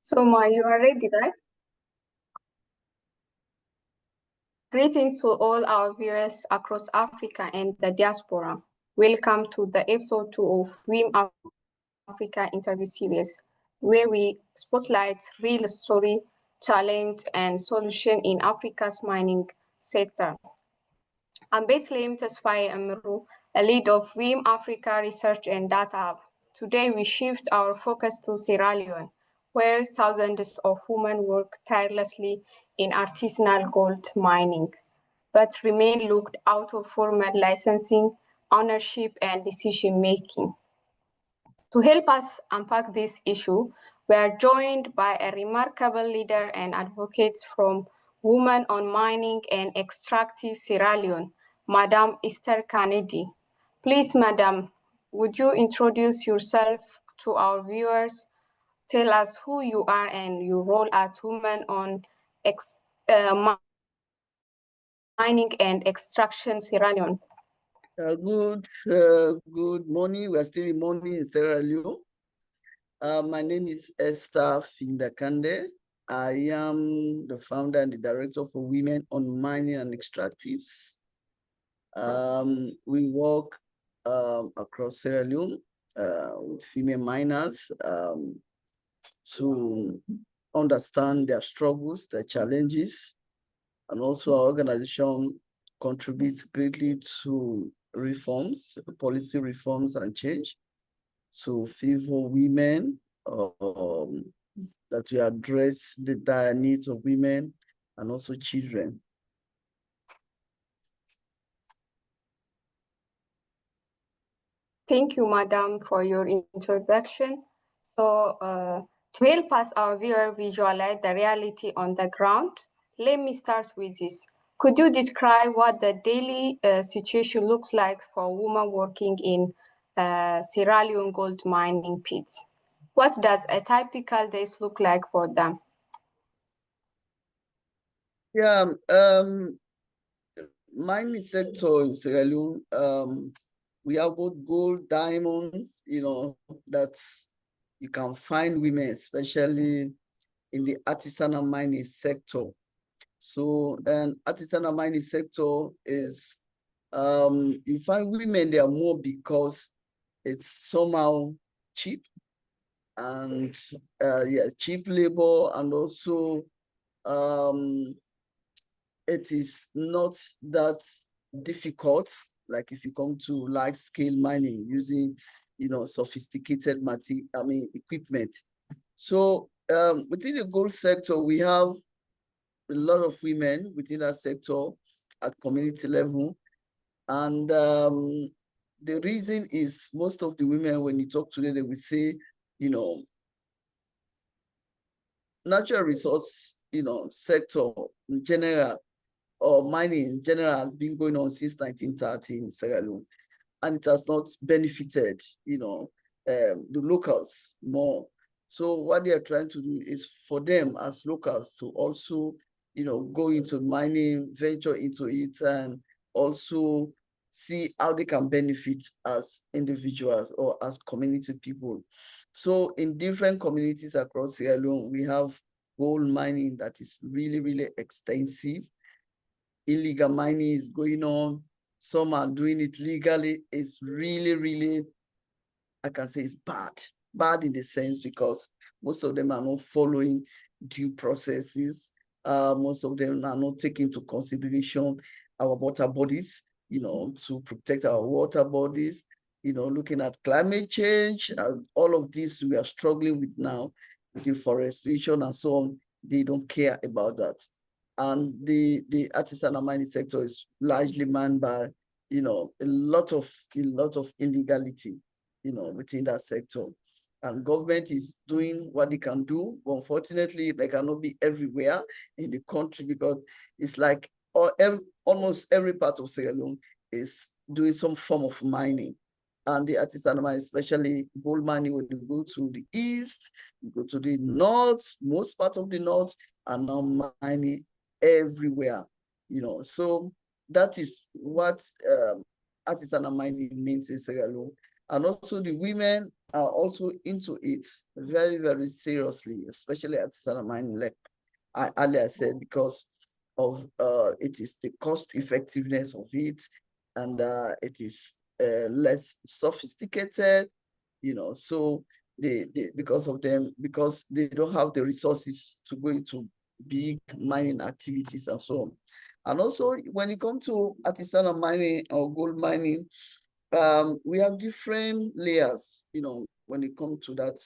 So, Ma, you are ready, right? Greetings to all our viewers across Africa and the diaspora. Welcome to the episode 2 of WiM-Africa interview series, where we spotlight real story, challenge, and solution in Africa's mining sector. I'm Bethlehem Tesfaye Amiru, a lead of WiM-Africa Research and Data Hub. Today, we shift our focus to Sierra Leone, where thousands of women work tirelessly in artisanal gold mining, but remain locked out of formal licensing, ownership, and decision-making. To help us unpack this issue, we are joined by a remarkable leader and advocate from Women on Mining and Extractive Sierra Leone, Madam Esther Kennedy. Please, Madam, would you introduce yourself to our viewers? Tell us who you are and your role at Women on Mining and Extraction Sierra Leone. Good morning. We are still in morning in Sierra Leone. My name is Esther Findakande. I am the founder and the director for Women on Mining and Extractives. We work across Sierra Leone with female miners to understand their struggles, their challenges, and also our organization contributes greatly to reforms, policy reforms and change to favor women, that we address the dire needs of women and also children. Thank you, Madam, for your introduction. So, to help us, our viewer, visualize the reality on the ground, let me start with this. Could you describe what the daily situation looks like for women working in Sierra Leone gold mining pits? What does a typical day look like for them? Yeah, mining sector in Sierra Leone, we have both gold, diamonds, that you can find women, especially in the artisanal mining sector. So an artisanal mining sector is, you find women there more because it's somehow cheap and cheap labor, and also it is not that difficult, like if you come to large scale mining using, sophisticated equipment. So within the gold sector, we have a lot of women within that sector at community level. And the reason is most of the women, when you talk to them, they will say, natural resource, sector in general, or mining in general, has been going on since 1930 in Sierra Leone, and it has not benefited, the locals more. So what they are trying to do is for them as locals to also, go into mining, venture into it, and also see how they can benefit as individuals or as community people. So in different communities across Sierra Leone, we have gold mining that is really, really extensive. Illegal mining is going on. Some are doing it legally. It's really, really, I can say it's bad. Bad in the sense because most of them are not following due processes. Most of them are not taking into consideration our water bodies, to protect our water bodies, looking at climate change, all of this we are struggling with now, deforestation and so on. They don't care about that. And the artisanal mining sector is largely manned by, a lot of illegality, within that sector. And government is doing what they can do. But unfortunately, they cannot be everywhere in the country because it's like almost every part of Sierra Leone is doing some form of mining. And the artisanal mining, especially gold mining, when you go to the east, you go to the north, most part of the north are now mining everywhere, So that is what artisanal mining means in Sierra Leone. And also the women are also into it very, very seriously, especially at artisanal mining, like I earlier said, because of it is the cost effectiveness of it, and it is less sophisticated, so they because of them, because they don't have the resources to go into big mining activities and so on. And also when it comes to artisanal mining or gold mining, we have different layers, when it comes to that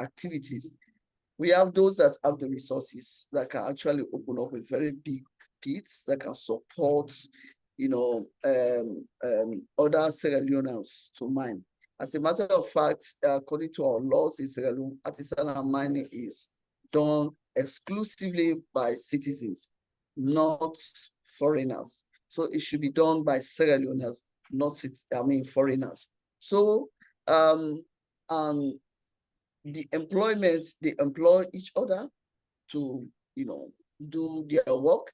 activities. We have those that have the resources that can actually open up a very big pits that can support, other Sierra Leoneans to mine. As a matter of fact, according to our laws in Sierra Leone, artisanal mining is done exclusively by citizens, not foreigners. So it should be done by Sierra Leoneans, not foreigners. So the employment, they employ each other to, do their work.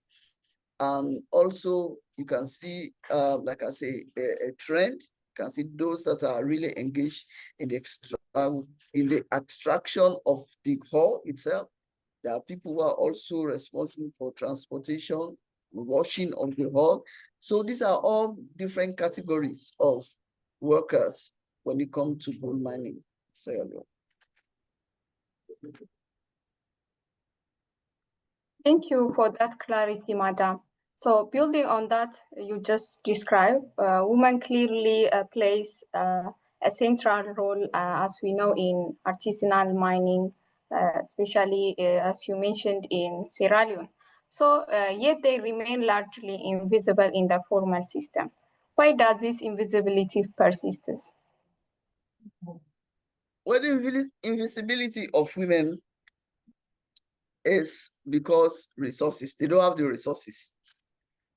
And also you can see, like I say, a trend. You can see those that are really engaged in the extraction of the ore itself. There are people who are also responsible for transportation, washing of the ore. So these are all different categories of workers when it comes to gold mining. Thank you for that clarity, Madam. So building on that you just described, women clearly plays a central role, as we know, in artisanal mining, especially as you mentioned in Sierra Leone. So yet they remain largely invisible in the formal system. Why does this invisibility persist? Well, the invisibility of women is because resources. They don't have the resources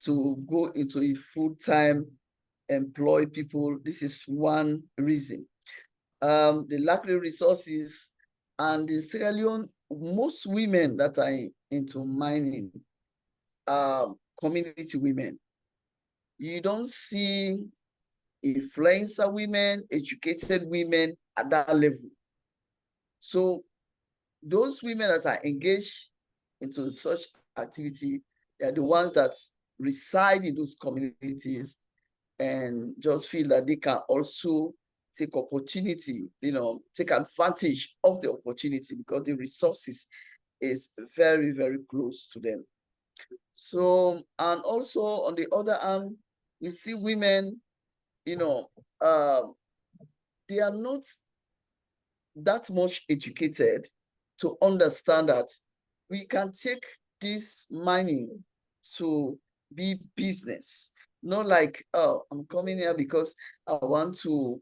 to go into a full-time employ people. This is one reason. They lack the resources, and in Sierra Leone, most women that are into mining are community women. You don't see influencer women, educated women at that level. So those women that are engaged into such activity, they are the ones that reside in those communities and just feel that they can also take opportunity, take advantage of the opportunity because the resources is very, very close to them. So, and also on the other hand, we see women, they are not that much educated to understand that we can take this mining to be business. Not like, oh, I'm coming here because I want to,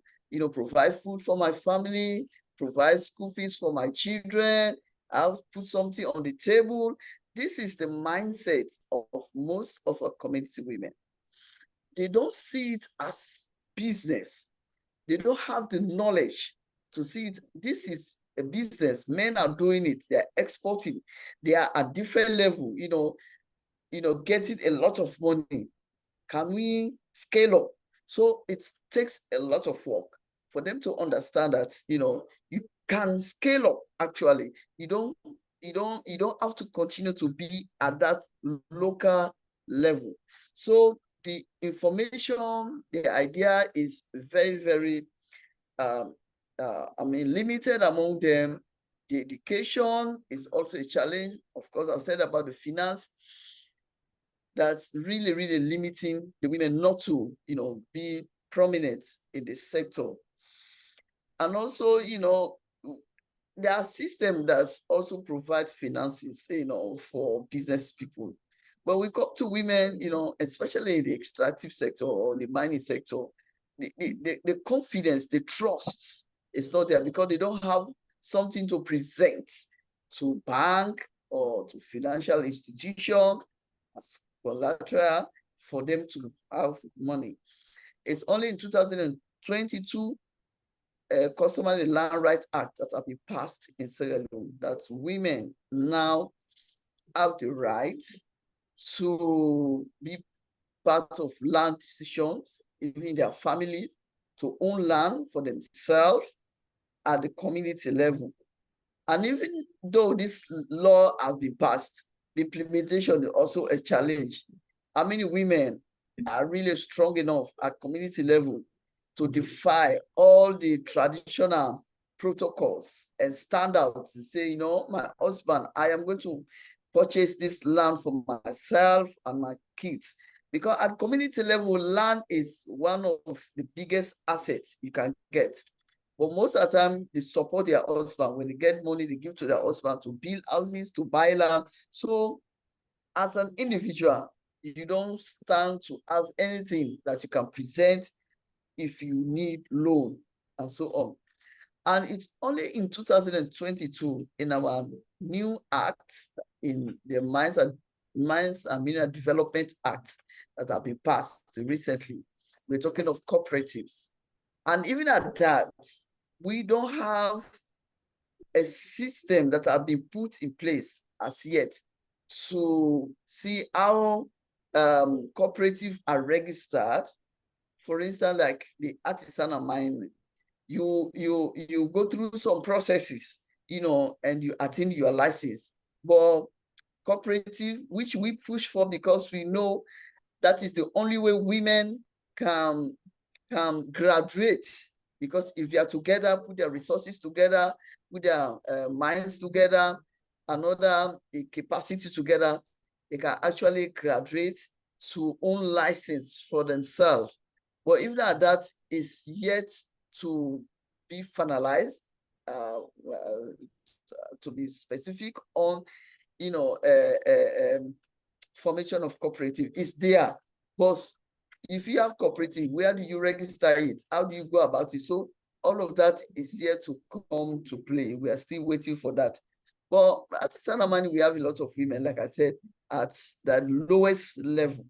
provide food for my family, provide school fees for my children, I'll put something on the table. This is the mindset of most of our community women. They don't see it as business. They don't have the knowledge to see it. This is a business. Men are doing it. They're exporting. They are at different level, getting a lot of money. Can we scale up? So it takes a lot of work for them to understand that, you can scale up actually. You don't have to continue to be at that local level. So the information, the idea is very, very limited among them. The education is also a challenge. Of course, I've said about the finance. That's really, really limiting the women not to, be prominent in the sector. And also, there are systems that also provide finances, for business people. But we come to women, especially in the extractive sector or the mining sector, the confidence, the trust is not there because they don't have something to present to bank or to financial institution as collateral for them to have money. It's only in 2022 Customary Land Rights Act that have been passed in Sierra Leone that women now have the right to be part of land decisions, even in their families. to own land for themselves at the community level. And even though this law has been passed, the implementation is also a challenge. How many women are really strong enough at community level to defy all the traditional protocols and standards to say, you know, my husband, I am going to purchase this land for myself and my kids? Because at community level, land is one of the biggest assets you can get. But most of the time, they support their husband. When they get money, they give to their husband to build houses, to buy land. So as an individual, you don't stand to have anything that you can present if you need loan and so on. And it's only in 2022 in our new act, in the Mines and Mineral Development Act that have been passed recently. We're talking of cooperatives. And even at that, we don't have a system that have been put in place as yet to see how cooperatives are registered. For instance, like the artisanal mining, you go through some processes, you know, and you attain your license. But cooperative, which we push for because we know that is the only way women can graduate, because if they are together, put their resources together, put their minds together, another capacity together, they can actually graduate to own license for themselves. But if that is yet to be finalized, to be specific on, you know, formation of cooperative is there. But if you have cooperative, where do you register it? How do you go about it? So all of that is yet to come to play. We are still waiting for that. But at Sanamani, we have a lot of women, like I said, at the lowest level.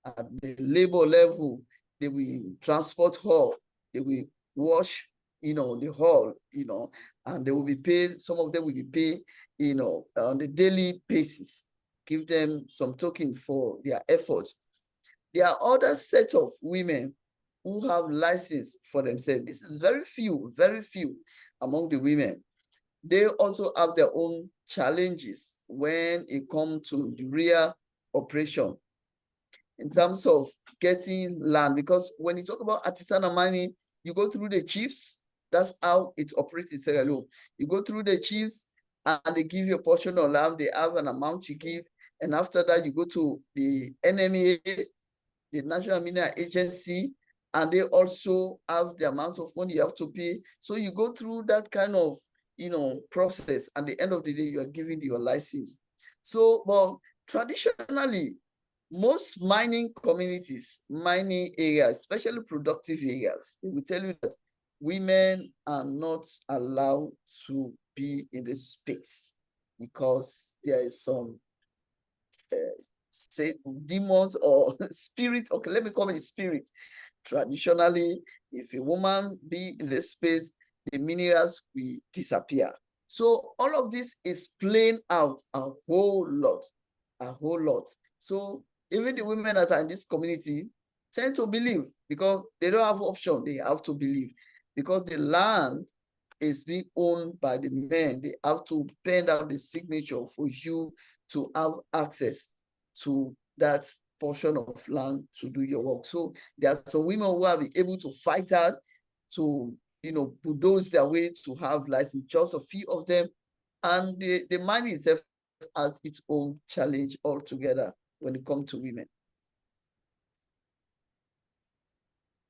At the labor level, they will transport hall, they will wash, you know, the hall, you know, and they will be paid, some of them will be paid, you know, on a daily basis. Give them some token for their efforts. There are other set of women who have license for themselves. This is very few among the women. They also have their own challenges when it comes to the real operation in terms of getting land. Because when you talk about artisanal mining, you go through the chiefs. That's how it operates in Sierra Leone. You go through the chiefs and they give you a portion of land. They have an amount you give. And after that, you go to the NMA, the National Mineral Agency, and they also have the amount of money you have to pay. So you go through that kind of, you know, process. At the end of the day, you are giving your license. So, well, traditionally, most mining communities, mining areas, especially productive areas, they will tell you that women are not allowed to be in this space because there is some say demons or spirit. Okay, let me call it spirit. Traditionally, if a woman be in this space, the minerals will disappear. So all of this is playing out a whole lot. So even the women that are in this community tend to believe, because they don't have option, they have to believe, because the land is being owned by the men. They have to pen down the signature for you to have access to that portion of land to do your work. So there are some women who have been able to fight out to, you know, bulldoze their way to have license, just a few of them. And the mining itself has its own challenge altogether when it comes to women.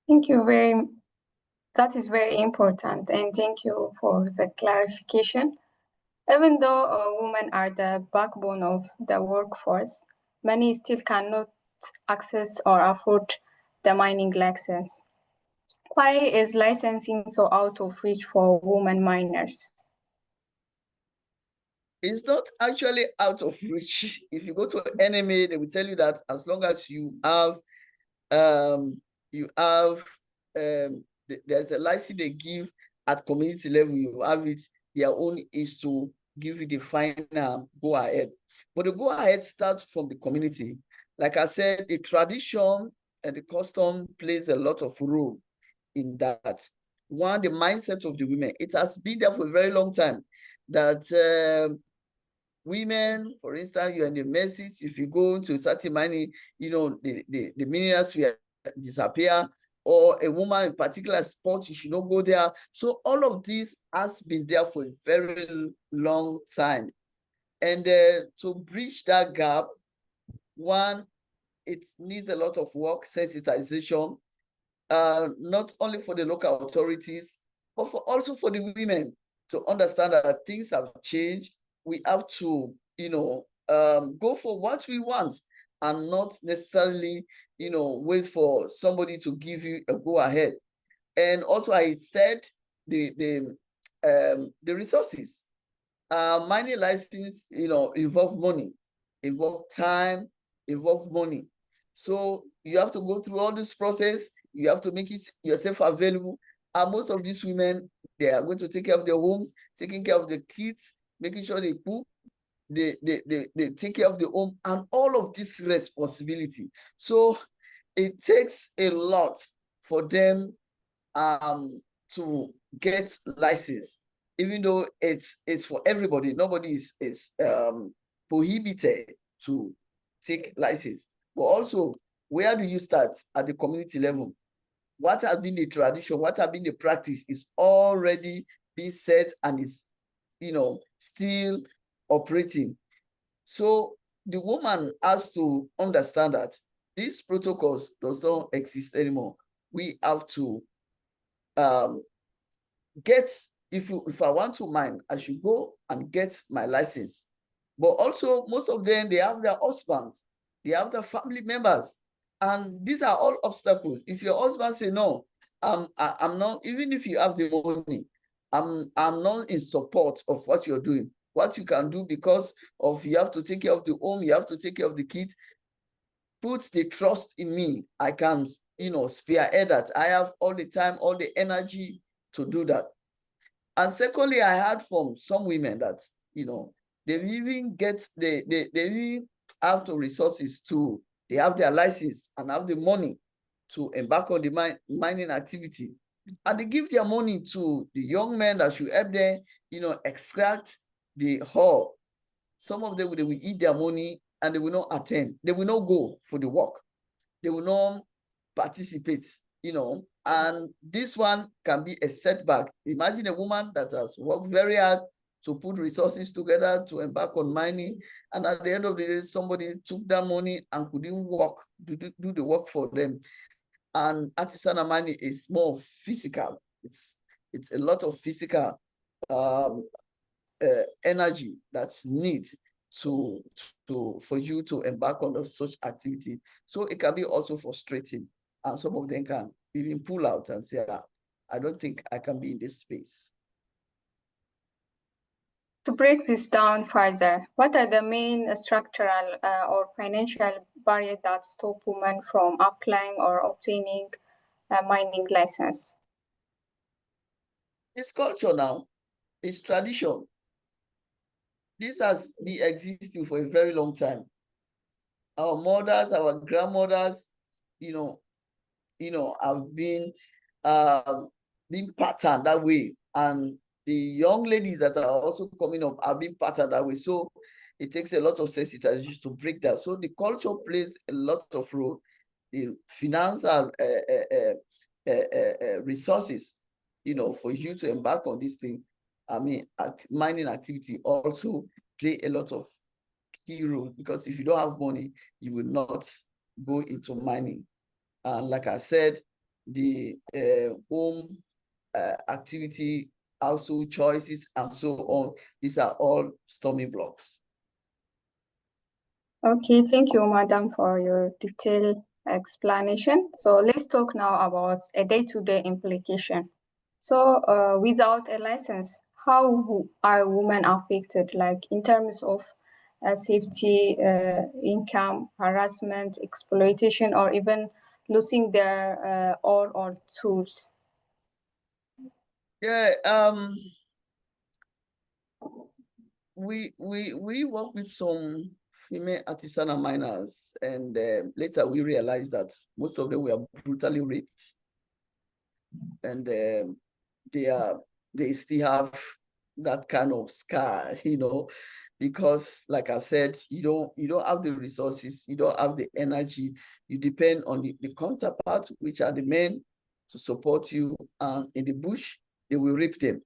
Thank you that is very important, and thank you for the clarification. Even though women are the backbone of the workforce, many still cannot access or afford the mining license. Why is licensing so out of reach for women miners? It's not actually out of reach. If you go to NMA, they will tell you that as long as you have there's a license they give at community level, you have it. Their own is to give you the final go ahead. But the go ahead starts from the community. Like I said, the tradition and the custom plays a lot of role in that. One, the mindset of the women. It has been there for a very long time that women, for instance, you're in the messes, if you go to a certain mining, the minerals will disappear, or a woman in particular sport, you should not go there. So all of this has been there for a very long time. And to bridge that gap, one, it needs a lot of work, sensitization, not only for the local authorities, but also for the women to understand that things have changed. We have to, go for what we want and not necessarily, wait for somebody to give you a go ahead. And also, I said the resources. Mining license, involve money, involve time, involve money. So you have to go through all this process. You have to make it yourself available. And most of these women, they are going to take care of their homes, taking care of the kids, making sure they cook, they take care of the home, and all of this responsibility. So it takes a lot for them to get license, even though it's for everybody. Nobody is prohibited to take license. But also, where do you start at the community level? What has been the tradition, what has been the practice is already being set and is, still operating. So the woman has to understand that these protocols does not exist anymore. We have to if I want to mine, I should go and get my license. But also, most of them, they have their husbands, they have their family members, and these are all obstacles. If your husband say no, I'm not, even if you have the money, I'm not in support of what you're doing. What you can do, because of you have to take care of the home, you have to take care of the kids, put the trust in me. I can, spearhead that. I have all the time, all the energy to do that. And secondly, I heard from some women that, they even have the resources to, they have their license and have the money to embark on the mining activity. And they give their money to the young men that should help them, extract the ore. Some of them, they will eat their money and they will not attend. They will not go for the work. They will not participate, and this one can be a setback. Imagine a woman that has worked very hard to put resources together to embark on mining, and at the end of the day, somebody took that money and couldn't work, do the work for them. And artisanal mining is more physical. It's a lot of physical energy that's needed for you to embark on such activity. So it can be also frustrating, and some of them can even pull out and say, I don't think I can be in this space. To break this down further, what are the main structural or financial barriers that stop women from applying or obtaining a mining license? It's culture now. It's tradition. This has been existing for a very long time. Our mothers, our grandmothers, have been patterned that way, and the young ladies that are also coming up are being patterned that way. So it takes a lot of sensitization to break that. So the culture plays a lot of role. The financial resources, for you to embark on this thing. I mean, mining activity also play a lot of key role, because if you don't have money, you will not go into mining. And like I said, the home activity, household choices, and so on, these are all stumbling blocks. Okay, thank you, Madam, for your detailed explanation. So let's talk now about a day-to-day implication. So without a license, how are women affected, like in terms of safety, income, harassment, exploitation, or even losing their ore or tools? Yeah, we work with some female artisanal miners, and later we realized that most of them were brutally raped and they still have that kind of scar, because like I said, you don't have the resources, you don't have the energy, you depend on the counterparts, which are the men, to support you, and in the bush, they will rape them.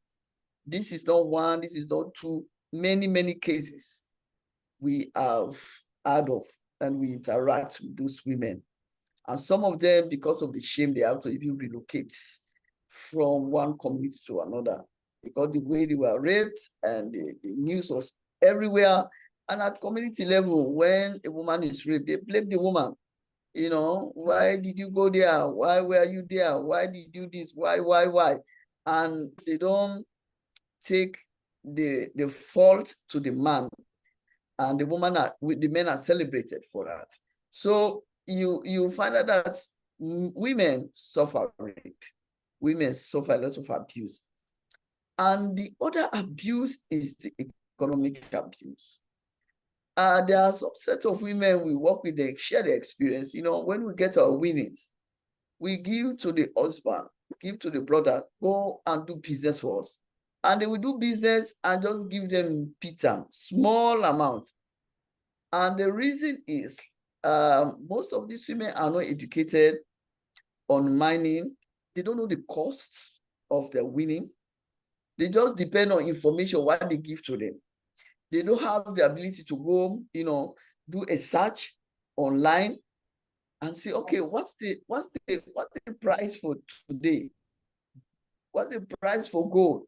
This is not one, this is not two, many cases we have heard of, and we interact with those women. And some of them, because of the shame, they have to even relocate from one community to another, because the way they were raped, and the news was everywhere. And at community level, when a woman is raped, they blame the woman. Why did you go there? Why were you there? Why did you do this? Why? And they don't take the fault to the man, and the men are celebrated for that. So you find out that women suffer rape, women suffer a lot of abuse. And the other abuse is the economic abuse. There are some set of women we work with, they share their experience. When we get our winnings, we give to the husband, give to the brother, go and do business for us. And they will do business and just give them pittance, small amount. And the reason is most of these women are not educated on mining. They don't know the costs of their winning. They just depend on information, what they give to them. They don't have the ability to go, do a search online and say, okay, what's the price for today? What's the price for gold?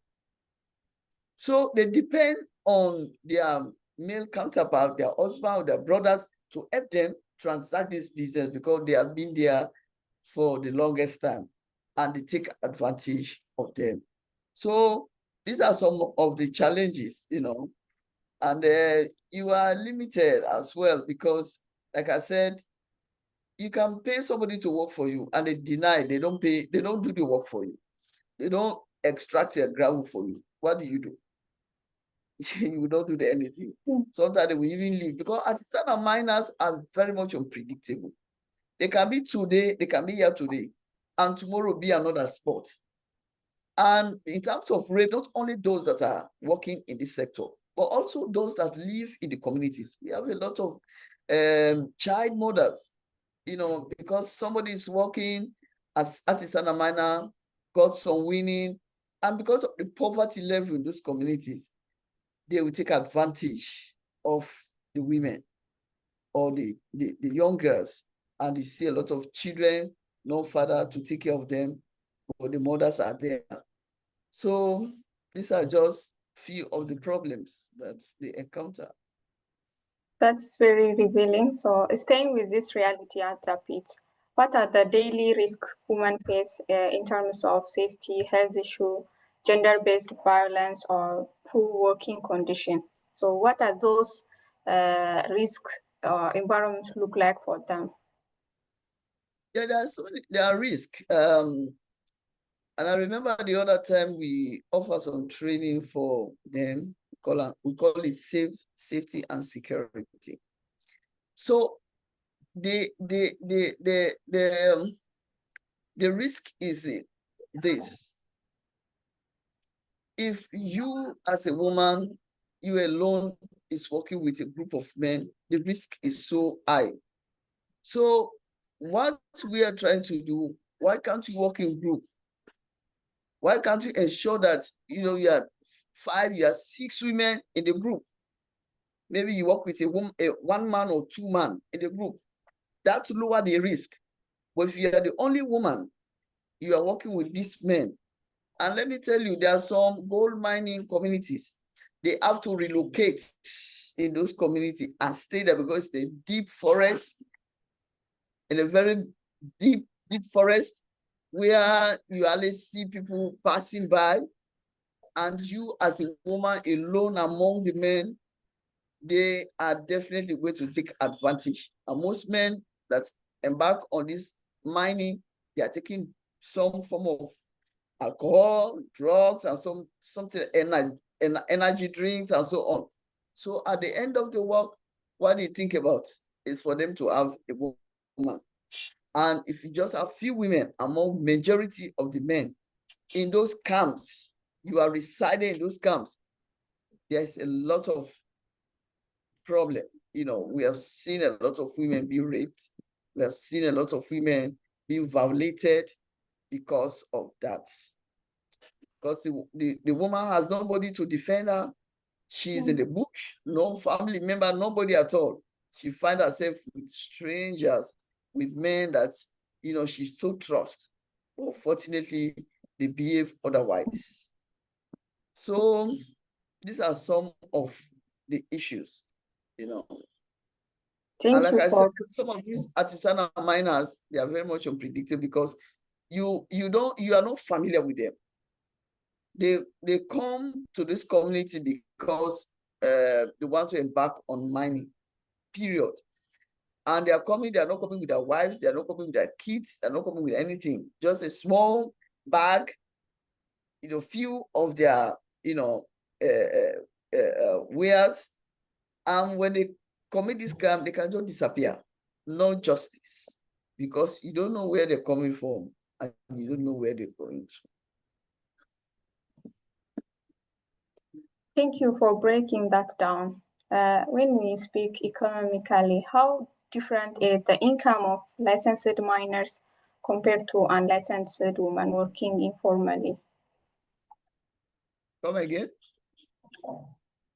So they depend on their male counterpart, their husband or their brothers, to help them transact this business, because they have been there for the longest time, and they take advantage of them. So these are some of the challenges, and you are limited as well, because like I said, you can pay somebody to work for you, and they deny, they don't pay, they don't do the work for you. They don't extract your gravel for you. What do? You don't do anything. Sometimes they will even leave, because artisanal miners are very much unpredictable. They can be today, they can be here today, and tomorrow be another spot. And in terms of rape, not only those that are working in this sector, but also those that live in the communities. We have a lot of child mothers, because somebody is working as artisanal miner, got some winning, and because of the poverty level in those communities, they will take advantage of the women or the young girls. And you see a lot of children, no father to take care of them, but the mothers are there. So these are just few of the problems that they encounter. That's very revealing. So staying with this reality at the pit, what are the daily risks women face in terms of safety, health issue, gender-based violence, or poor working condition? So what are those risks environments look like for them? Yeah, there are risks. And I remember the other time we offered some training for them. We call it safety and security. So the risk is this. If you as a woman, you alone is working with a group of men, the risk is so high. So what we are trying to do, why can't you work in group? Why can't you ensure that, you have 5, you have 6 women in the group? Maybe you work with a one man or 2 man in the group. That will lower the risk. But if you are the only woman, you are working with these men. And let me tell you, there are some gold mining communities. They have to relocate in those communities and stay there, because the deep forest, in a very deep forest, where you always see people passing by, and you as a woman alone among the men, they are definitely going to take advantage. And most men that embark on this mining, they are taking some form of alcohol, drugs, and something energy drinks and so on. So at the end of the work, what they think about is for them to have a woman. And if you just have few women among majority of the men in those camps, you are residing in those camps, there's a lot of problem. We have seen a lot of women be raped. We have seen a lot of women being violated because of that. Because the woman has nobody to defend her. She's in the bush, no family member, nobody at all. She finds herself with strangers, with men that, she so trust. Unfortunately, they behave otherwise. So these are some of the issues, And Thank like you I said, for some of these artisanal miners, they are very much unpredictable because you are not familiar with them. They come to this community because they want to embark on mining, period. And they are not coming with their wives, they are not coming with their kids, they're not coming with anything, just a small bag, few of their, wares. And when they commit this crime, they can just disappear. No justice, because you don't know where they're coming from and you don't know where they're going to. Thank you for breaking that down. When we speak economically, how different is the income of licensed miners compared to unlicensed women working informally? Come again?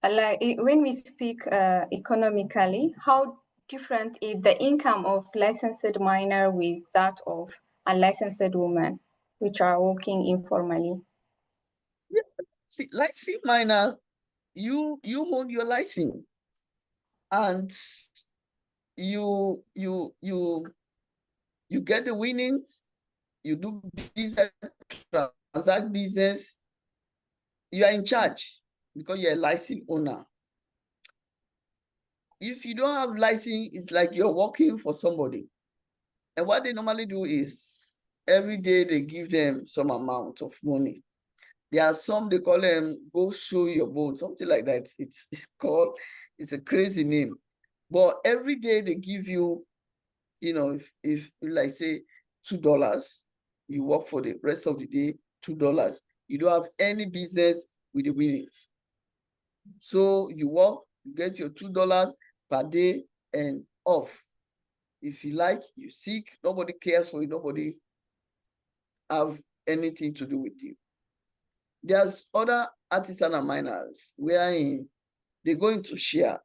When we speak economically, how different is the income of licensed miner with that of unlicensed women, which are working informally? Yeah. See, licensed miner, you own your license, and you get the winnings, you do business, transact business, you are in charge because you're a license owner. If you don't have license, it's like you're working for somebody. And what they normally do is every day they give them some amount of money. There are some, they call them, go show your boat, something like that. It's a crazy name. But every day they give you, if like say $2, you work for the rest of the day, $2. You don't have any business with the winnings. So you work, you get your $2 per day and off. If you like, you sick, nobody cares for you, nobody have anything to do with you. There's other artisanal miners wherein they're going to share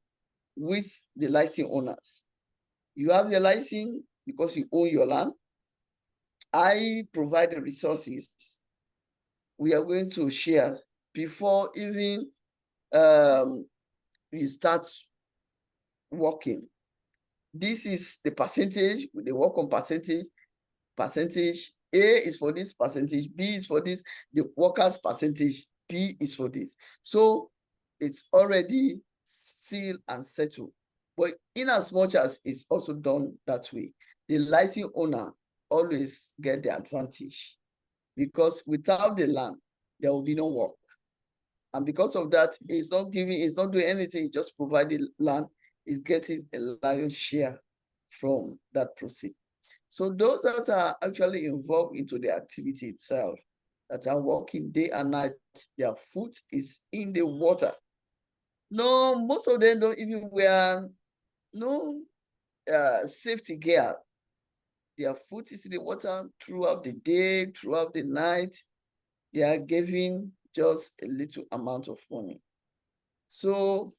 with the license owners. You have your license because you own your land. I provide the resources. We are going to share before even we start working. This is the percentage, they work on percentage. Percentage A is for this, percentage B is for this, the workers' percentage B is for this. So it's already sealed and settled. But in as much as it's also done that way, the license owner always get the advantage, because without the land, there will be no work. And because of that, it's not doing anything, it's just providing land, is getting a lion's share from that proceed. So those that are actually involved into the activity itself, that are working day and night, their foot is in the water. No, most of them don't even wear no safety gear. Their foot is in the water throughout the day, throughout the night. They are giving just a little amount of money. So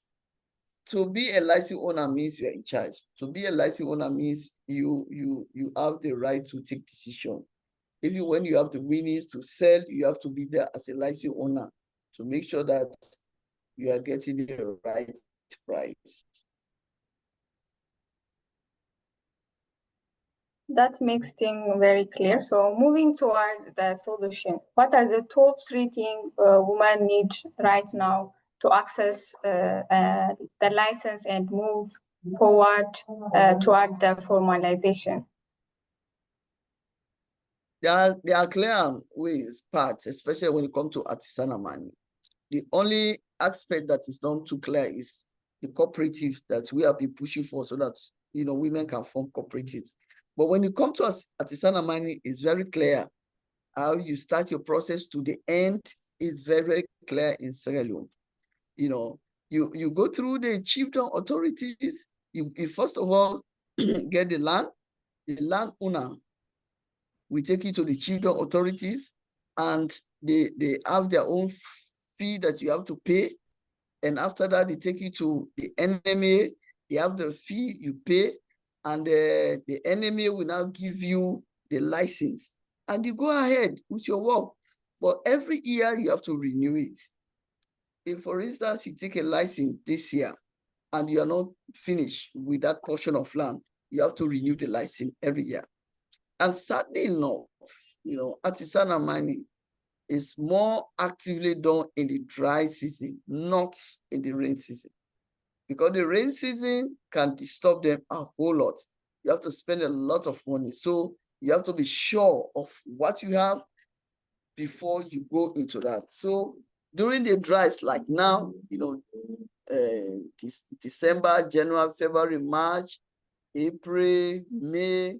to be a license owner means you are in charge. To be a license owner means you have the right to take decision. Even when you have the winnings to sell, you have to be there as a license owner to make sure that you are getting the right price. That makes things very clear. So moving toward the solution, what are the top 3 things women need right now to access the license and move forward toward the formalization? There are clear ways, parts, especially when it comes to artisanal mining. The only aspect that is not too clear is the cooperative that we have been pushing for, so that women can form cooperatives. But when you come to artisanal mining, it's very clear. How you start your process to the end is very, very clear in Sierra Leone. You know, you go through the chieftain authorities. You first of all get the land owner will take you to the chieftain authorities, and they have their own fee that you have to pay. And after that, they take you to the NMA. They have the fee you pay, and the NMA will now give you the license, and you go ahead with your work. But every year you have to renew it. If, for instance, you take a license this year and you are not finished with that portion of land, you have to renew the license every year. And sadly enough, you know, artisanal mining is more actively done in the dry season, not in the rain season. Because the rain season can disturb them a whole lot. You have to spend a lot of money. So you have to be sure of what you have before you go into that. So during the dries, like now, you know, December, January, February, March, April, May,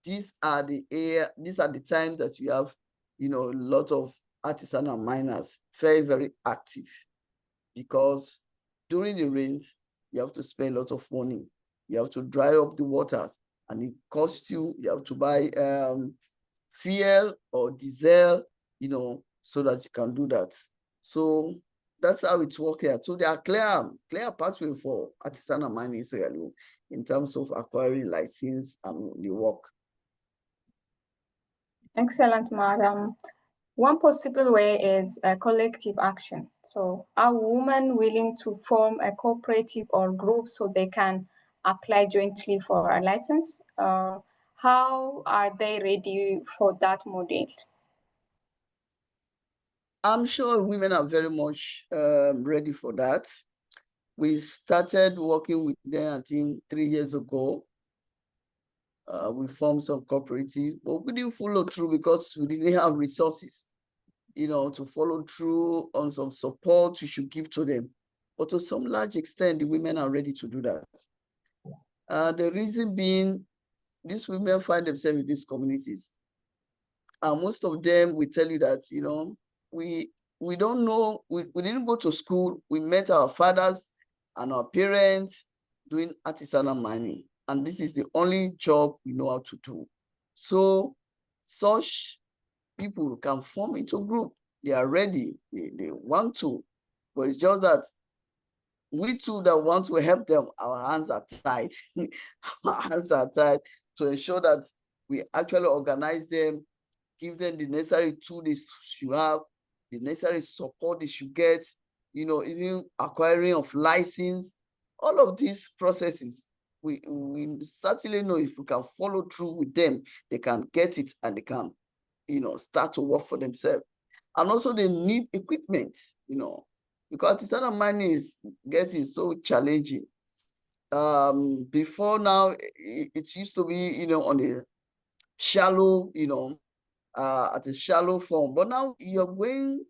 these are the times that you have, you know, a lot of artisanal miners very, very active, because during the rains, you have to spend a lot of money. You have to dry up the waters, and it costs you have to buy fuel or diesel, you know, so that you can do that. So that's how it's working. So there are clear pathway for artisanal mining in Sierra Leone in terms of acquiring license and the work. Excellent, madam. One possible way is a collective action. So are women willing to form a cooperative or group so they can apply jointly for a license? How are they ready for that model? I'm sure women are very much ready for that. We started working with them, I think, 3 years ago. We formed some cooperative, but we didn't follow through because we didn't have resources, you know, to follow through on some support we should give to them. But to some large extent, the women are ready to do that. The reason being, these women find themselves in these communities. And most of them will tell you that, you know, we don't know, we didn't go to school. We met our fathers and our parents doing artisanal mining, and this is the only job we know how to do. So such people can form into a group. They are ready, they want to, but it's just that we too that want to help them, our hands are tied. Our hands are tied to ensure that we actually organize them, give them the necessary tools they should have, the necessary support they should get, you know, even acquiring of license, all of these processes. We certainly know if we can follow through with them, they can get it and they can, you know, start to work for themselves. And also they need equipment, you know, because artisanal mining is getting so challenging. Before now, it used to be, you know, on a shallow, you know, at a shallow form, but now you're going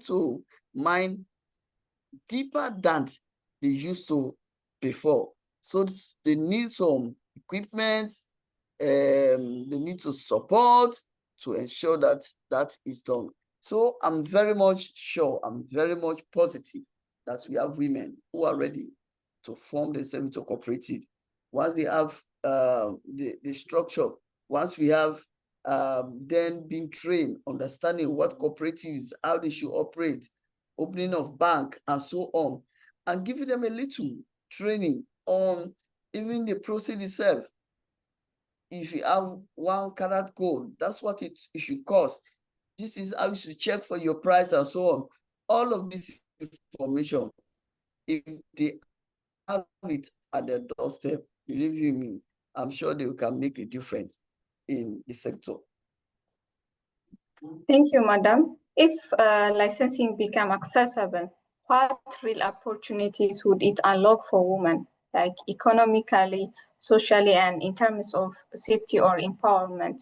to mine deeper than they used to before. So they need some equipment, they need to support to ensure that that is done. So I'm very much sure, I'm very much positive that we have women who are ready to form themselves into cooperative. Once they have the structure, once we have then being trained, understanding what cooperatives, how they should operate, opening of bank and so on, and giving them a little training on even the process itself. If you have 1 karat gold, that's what it should cost. This is how you should check for your price and so on. All of this information, if they have it at their doorstep, believe you me, I'm sure they can make a difference in the sector. Thank you, madam. If licensing become accessible, what real opportunities would it unlock for women, like economically, socially, and in terms of safety or empowerment?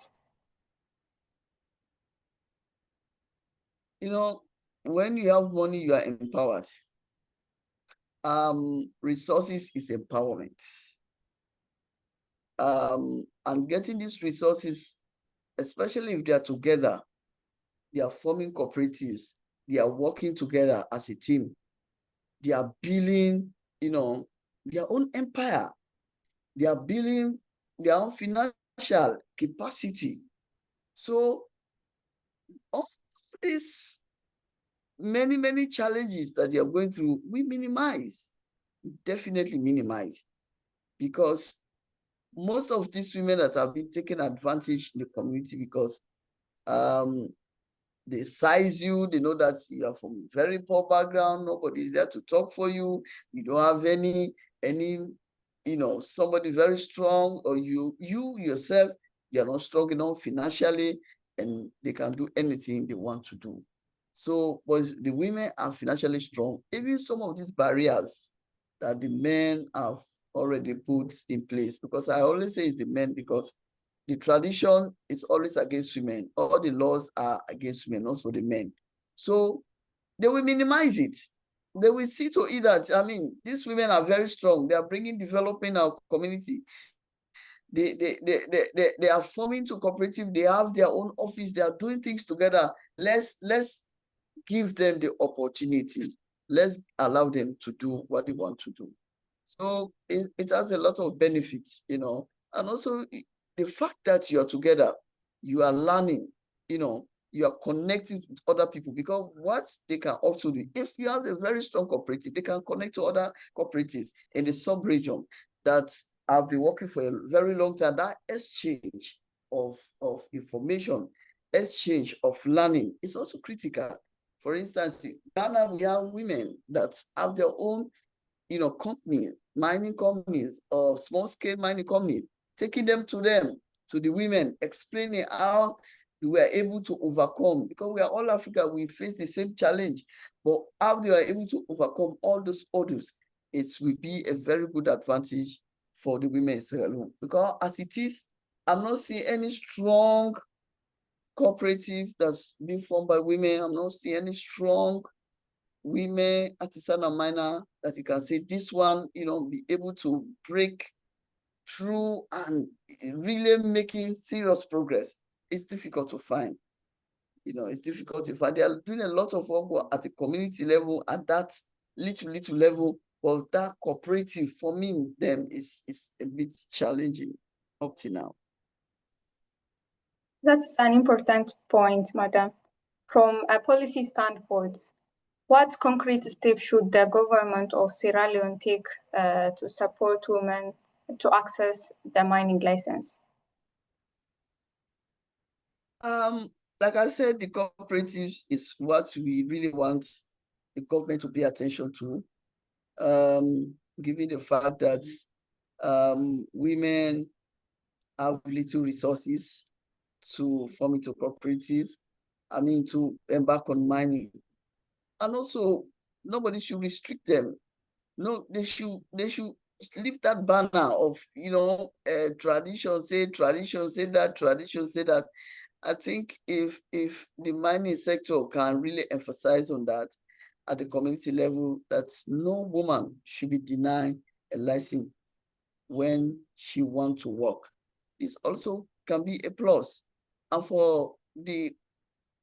You know, when you have money, you are empowered. Resources is empowerment. And getting these resources, especially if they are together, they are forming cooperatives, they are working together as a team, they are building, their own empire, they are building their own financial capacity. So all these many challenges that they are going through, we minimize, definitely minimize, because most of these women that have been taken advantage in the community because they size you, they know that you are from a very poor background, nobody's there to talk for you, you don't have any, somebody very strong, or you yourself, you're not strong enough financially, and they can do anything they want to do. So, but the women are financially strong. Even some of these barriers that the men have already put in place, because I always say it's the men, because the tradition is always against women. All the laws are against women, not for the men. So they will minimize it. They will see to it that, these women are very strong. They are bringing development in our community. They are forming to cooperative. They have their own office. They are doing things together. Let's give them the opportunity. Let's allow them to do what they want to do. So it has a lot of benefits, and also the fact that you are together, you are learning, you are connecting with other people, because what they can also do, if you have a very strong cooperative, they can connect to other cooperatives in the sub-region that have been working for a very long time. That exchange of information, exchange of learning is also critical. For instance, in Ghana, we have women that have their own, companies, mining companies, or small-scale mining companies, taking them to the women, explaining how we were able to overcome, because we are all Africa, we face the same challenge, but how they are able to overcome all those hurdles, it will be a very good advantage for the women in Sierra Leone. Because as it is, I'm not seeing any strong cooperative that's been formed by women. I'm not seeing any strong women, artisanal miner, that you can say this one, be able to break through and really making serious progress. It's difficult to find. It's difficult to find. They are doing a lot of work at the community level, at that little level, but that cooperative forming them is a bit challenging up to now. That's an important point, Madam. From a policy standpoint, what concrete steps should the government of Sierra Leone take to support women to access the mining license? Like I said, the cooperatives is what we really want the government to pay attention to, given the fact that women have little resources to form into cooperatives, to embark on mining. And also, nobody should restrict them. No, they should leave that banner of, tradition say that, tradition say that. I think if the mining sector can really emphasize on that at the community level, that no woman should be denied a license when she wants to work. This also can be a plus. And for the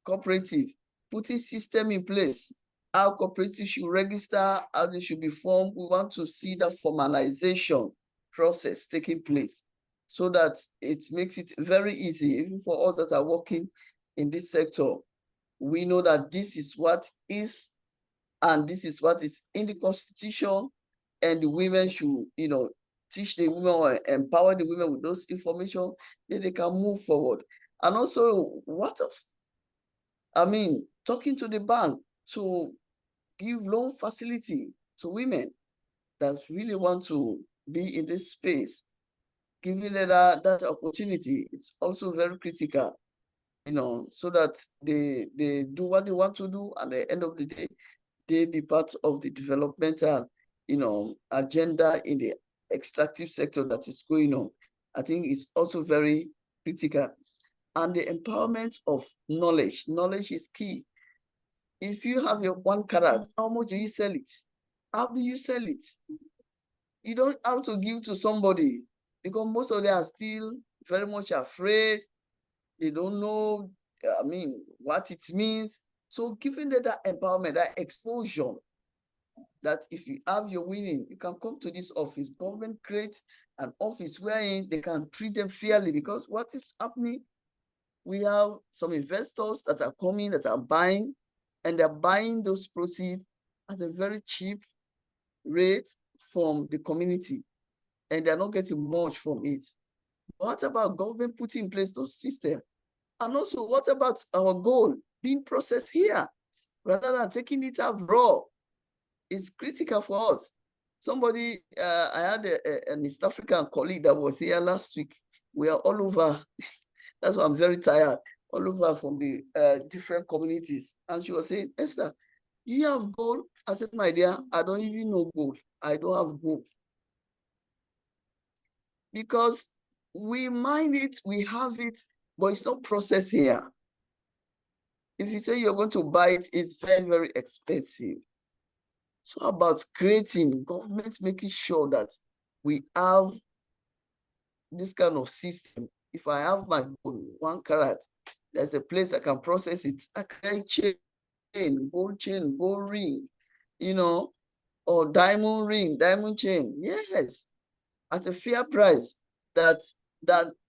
cooperative, putting system in place, how cooperatives should register, how they should be formed. We want to see that formalization process taking place, so that it makes it very easy, even for us that are working in this sector. We know that this is what is, and this is what is in the Constitution, and the women should, teach the women or empower the women with those information, then they can move forward. And also, talking to the bank to give loan facility to women that really want to be in this space, giving them that opportunity. It's also very critical, so that they do what they want to do, and at the end of the day, they be part of the developmental, agenda in the extractive sector that is going on. I think it's also very critical. And the empowerment of knowledge. Knowledge is key. If you have your one carat, how much do you sell it? How do you sell it? You don't have to give to somebody. because most of them are still very much afraid. They don't know, I mean, what it means. So giving them that empowerment, that exposure, that if you have your winning, you can come to this office. Government create an office wherein they can treat them fairly, because what is happening, we have some investors that are coming, that are buying, and they're buying those proceeds at a very cheap rate from the community, and they're not getting much from it. What about government putting in place those systems? And also, what about our gold being processed here rather than taking it out raw? It's critical for us. Somebody, I had an East African colleague that was here last week. We are all over. That's why I'm very tired. All over from the different communities. And she was saying, Esther, you have gold? I said, my dear, I don't even know gold. I don't have gold. Because we mine it, we have it, but it's not processed here. If you say you're going to buy it, it's very, very expensive. So about creating government, making sure that we have this kind of system. If I have my gold, 1 carat, there's a place I can process it. I can chain, gold ring, you know, or diamond ring, diamond chain. Yes, at a fair price, that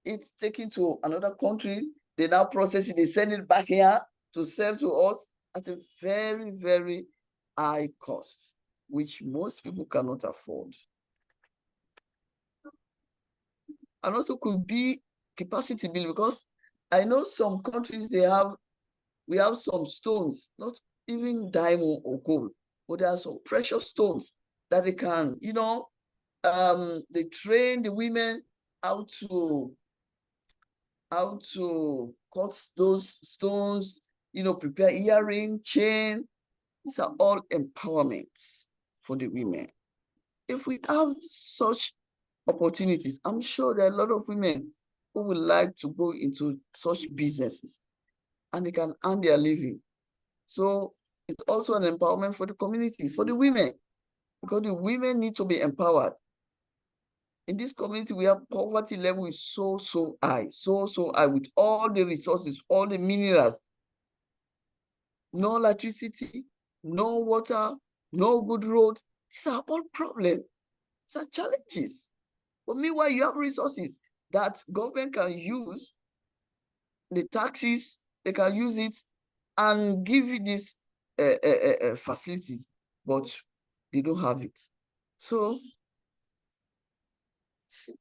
it's taken to another country. They now process it, they send it back here to sell to us at a very, very high cost, which most people cannot afford. And also could be capacity building, because I know some countries, we have some stones, not even diamond or gold, but there are some precious stones that they can, you know, they train the women how to cut those stones, you know, prepare earring, chain. These are all empowerments for the women. If we have such opportunities, I'm sure there are a lot of women who would like to go into such businesses, and they can earn their living. So it's also an empowerment for the community, for the women, because the women need to be empowered. In this community, we have poverty level is so high, so high, with all the resources, all the minerals, no electricity, no water, no good road. These are all problems. These are challenges. But meanwhile, you have resources that government can use, the taxes, they can use it and give you these facilities, but they don't have it. So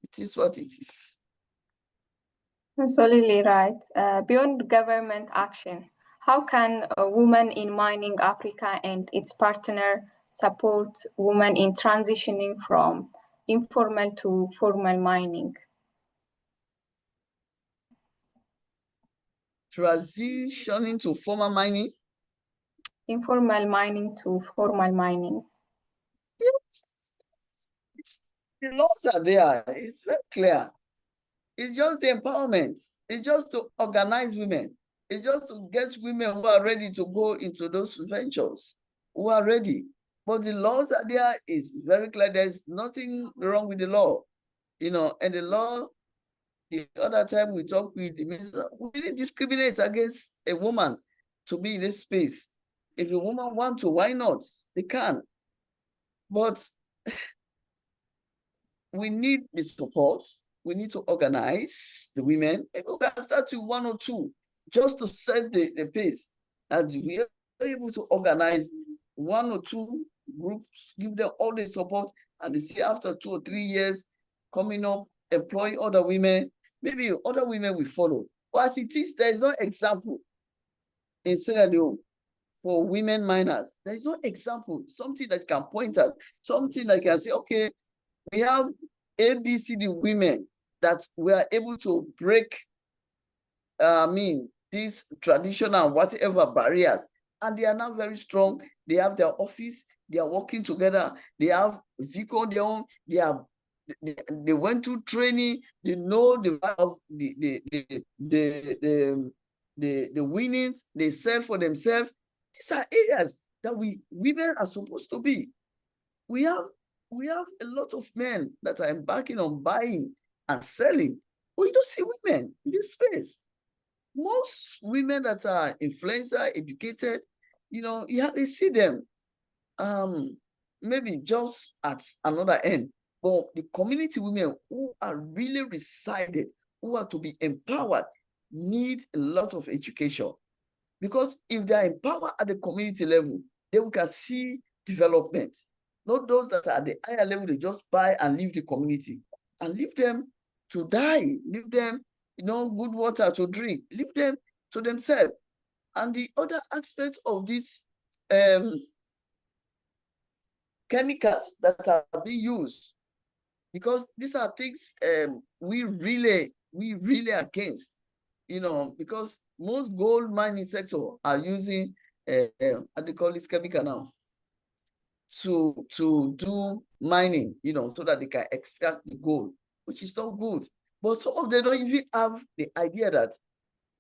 it is what it is. Absolutely right. Beyond government action, how can a woman in mining Africa and its partner support women in transitioning from informal to formal mining? Transitioning to formal mining? Informal mining to formal mining. Yes. The laws are there. It's very clear. It's just the empowerment. It's just to organize women. It's just to get women who are ready to go into those ventures, who are ready. But the laws are there. It's very clear. There's nothing wrong with the law, you know. And the law, the other time we talked with the minister, we didn't discriminate against a woman to be in this space. If a woman wants to, why not? They can. But we need the support. We need to organize the women. Maybe we can start with 1 or 2 just to set the pace. And we are able to organize 1 or 2 groups, give them all the support, and they see after 2 or 3 years coming up, employ other women. Maybe other women will follow. But as it is, there is no example in Sierra Leone for women miners. There is no example, something that can point at, something that can say, okay, we have ABCD women that were able to break, these traditional whatever barriers, and they are now very strong. They have their office, they are working together, they have vehicle on their own, they went through training, they know the of the winnings, they sell for themselves. These are areas that women are supposed to be. We have a lot of men that are embarking on buying and selling. But you don't see women in this space. Most women that are influencer, educated, you know, you hardly see them. Maybe just at another end. But the community women who are really resided, who are to be empowered, need a lot of education. Because if they are empowered at the community level, then we can see development. Not those that are at the higher level, they just buy and leave the community and leave them to die, leave them, you know, good water to drink, leave them to themselves. And the other aspect of this chemicals that are being used, because these are things we really against, you know, because most gold mining sector are using how they call this chemical now to do mining, you know, so that they can extract the gold, which is not good. But some of them don't even have the idea that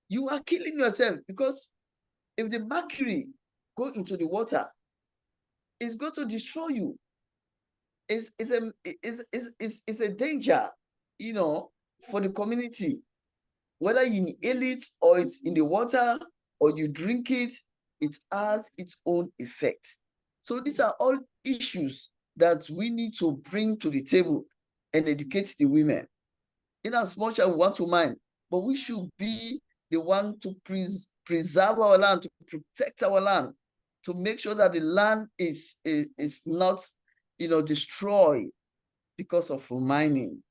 you are killing yourself, because if the mercury go into the water, it's going to destroy you. It's a danger, you know, for the community. Whether you inhale it or it's in the water or you drink it, it has its own effect. So these are all issues that we need to bring to the table and educate the women. In as much as we want to mine, but we should be the one to preserve our land, to protect our land, to make sure that the land is not, you know, destroyed because of mining.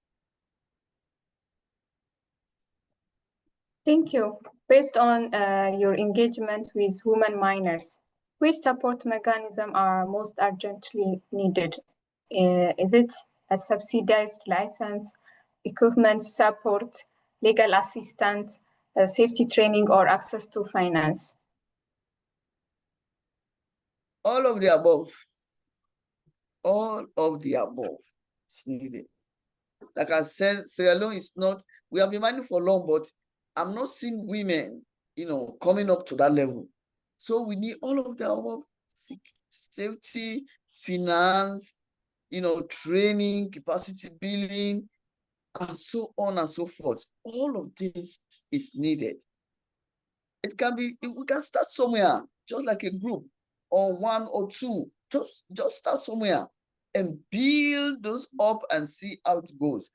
Thank you. Based on your engagement with women miners, which support mechanisms are most urgently needed? Is it a subsidized license, equipment support, legal assistance, safety training, or access to finance? All of the above. All of the above is needed. Like I said, Sierra Leone is not, we have been mining for long, but I'm not seeing women, you know, coming up to that level. So we need all of the above: safety, finance, you know, training, capacity building, and so on and so forth. All of this is needed. It can be, we can start somewhere, just like a group or one or two, just start somewhere and build those up and see how it goes.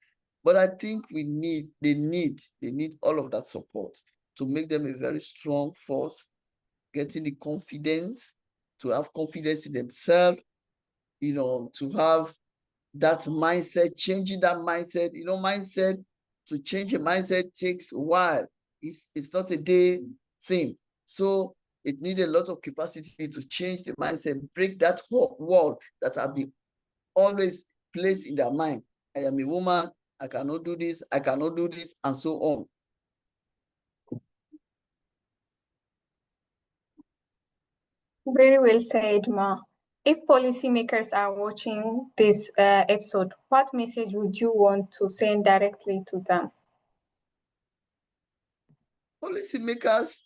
But I think they need all of that support to make them a very strong force, getting the confidence, to have confidence in themselves, you know, to have that mindset, changing that mindset, you know, to change a mindset takes a while. It's not a day thing. So it needs a lot of capacity to change the mindset, break that wall that have been always placed in their mind. I am a woman, I cannot do this, and so on. Very well said, Ma. If policymakers are watching this episode, what message would you want to send directly to them? Policymakers,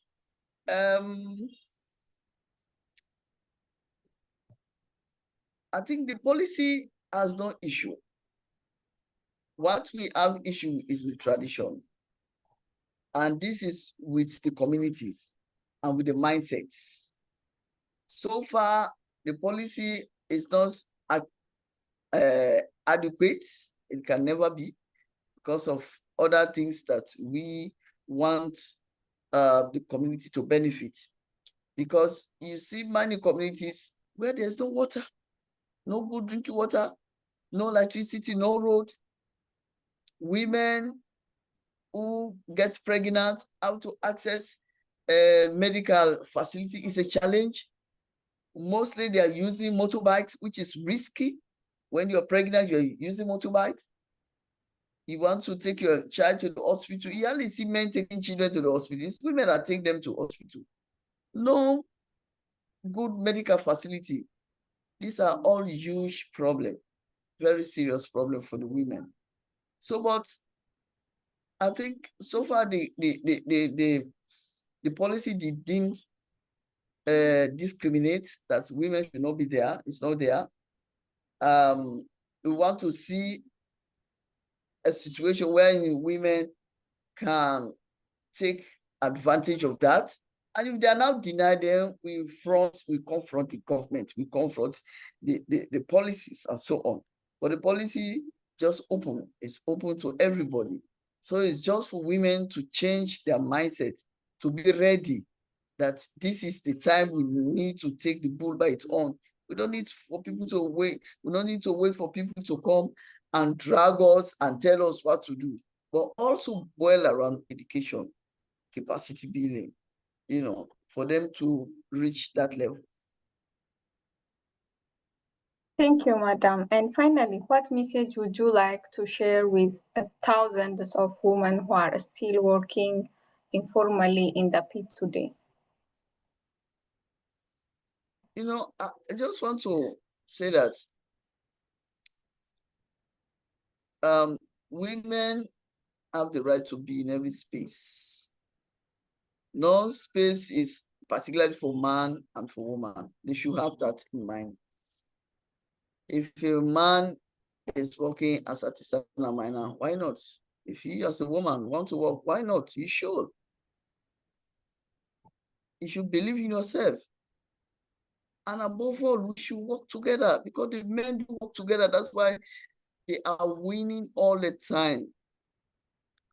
I think the policy has no issue. What we have issue is with tradition. And this is with the communities and with the mindsets. So far, the policy is not adequate. It can never be, because of other things that we want the community to benefit. Because you see many communities where there's no water, no good drinking water, no electricity, no road. Women who gets pregnant, how to access a medical facility is a challenge. Mostly they are using motorbikes, which is risky. When you're pregnant, you're using motorbikes. You want to take your child to the hospital. You only see men taking children to the hospital. It's women that take them to hospital. No good medical facility. These are all huge problems, very serious problem for the women. So, but I think so far the policy didn't discriminate that women should not be there. It's not there. We want to see a situation where women can take advantage of that. And if they are now denied, then we confront the government, we confront the policies and so on. But the policy just open, it's open to everybody. So it's just for women to change their mindset, to be ready that this is the time we need to take the bull by its horn. We don't need for people to wait. We don't need to wait for people to come and drag us and tell us what to do. But also boil around education, capacity building, for them to reach that level. Thank you, Madam. And finally, what message would you like to share with thousands of women who are still working informally in the pit today? I just want to say that women have the right to be in every space. No space is particularly for man and for woman. They should have that in mind. If a man is working as an artisanal miner, why not? If you as a woman want to work, why not? You should. You should believe in yourself. And above all, we should work together, because the men do work together. That's why they are winning all the time.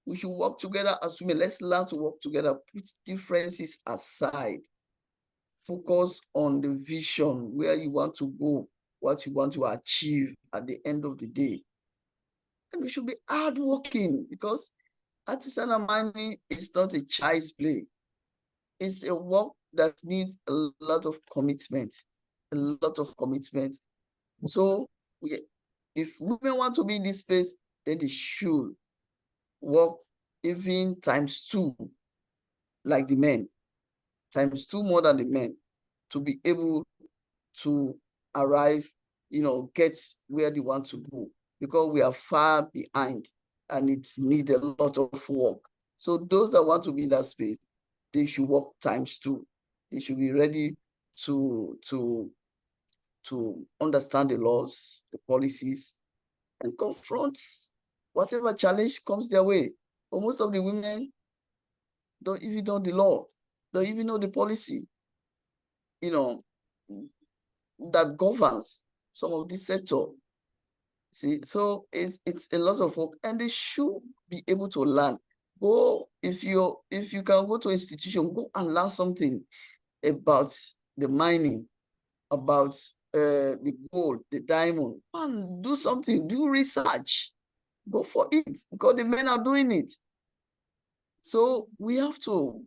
We should work together as women. Let's learn to work together, put differences aside, focus on the vision, where you want to go, what you want to achieve at the end of the day. And we should be hardworking, because artisanal mining is not a child's play. It's a work that needs a lot of commitment, So if women want to be in this space, then they should work even ×2, like the men, ×2 more than the men, to be able to arrive, get where they want to go, because we are far behind and it needs a lot of work. So those that want to be in that space, they should work ×2. They should be ready to understand the laws, the policies, and confront whatever challenge comes their way. For most of the women don't even know the law, don't even know the policy, that governs some of this sector. See, so it's a lot of work, and they should be able to learn. If you can go to an institution, go and learn something about the mining, about the gold, the diamond, and do something, do research, go for it, because the men are doing it. So they have to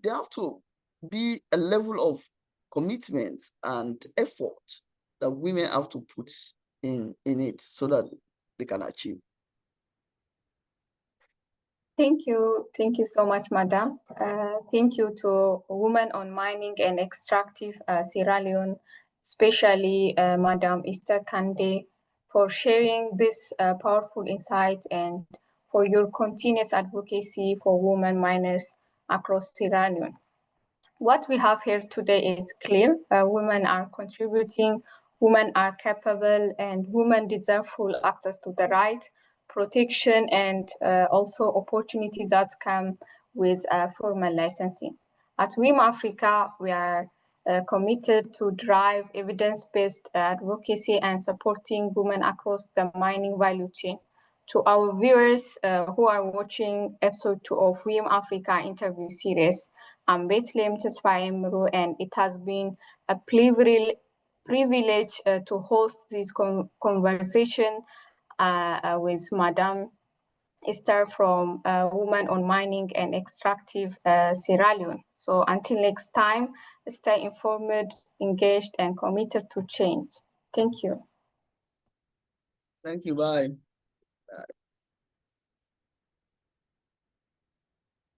be a level of commitment and effort that women have to put in it, so that they can achieve. Thank you so much, Madam. Thank you to Women on Mining and Extractive Sierra Leone, especially Madam Esther Kande, for sharing this powerful insight and for your continuous advocacy for women miners across Sierra Leone. What we have here today is clear. Women are contributing, women are capable, and women deserve full access to the rights, protection, and also opportunities that come with formal licensing. At WiM-Africa, we are committed to drive evidence-based advocacy and supporting women across the mining value chain. To our viewers who are watching episode 2 of WiM-Africa interview series, I'm Bethlehem Tesfaye, and it has been a privilege to host this conversation with Madame Esther from Women on Mining and Extractive Sierra Leone. So until next time, stay informed, engaged, and committed to change. Thank you. Thank you. Bye. Bye.